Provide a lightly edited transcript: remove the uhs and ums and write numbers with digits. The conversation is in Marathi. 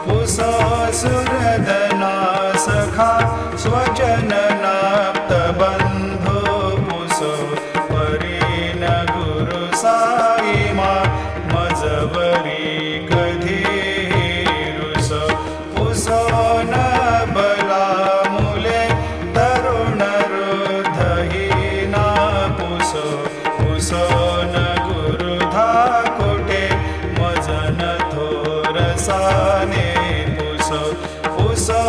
पुसो सुरधना सखा स्वजननाप्त बंधो पुसो परीन गुरु साईमा मजवरी कधी रुसो पुसो न बला मुले तरुण रुधहीना पुसो पुसो न गुरु धाकोटे मजन थोरसाने पुसो पुसो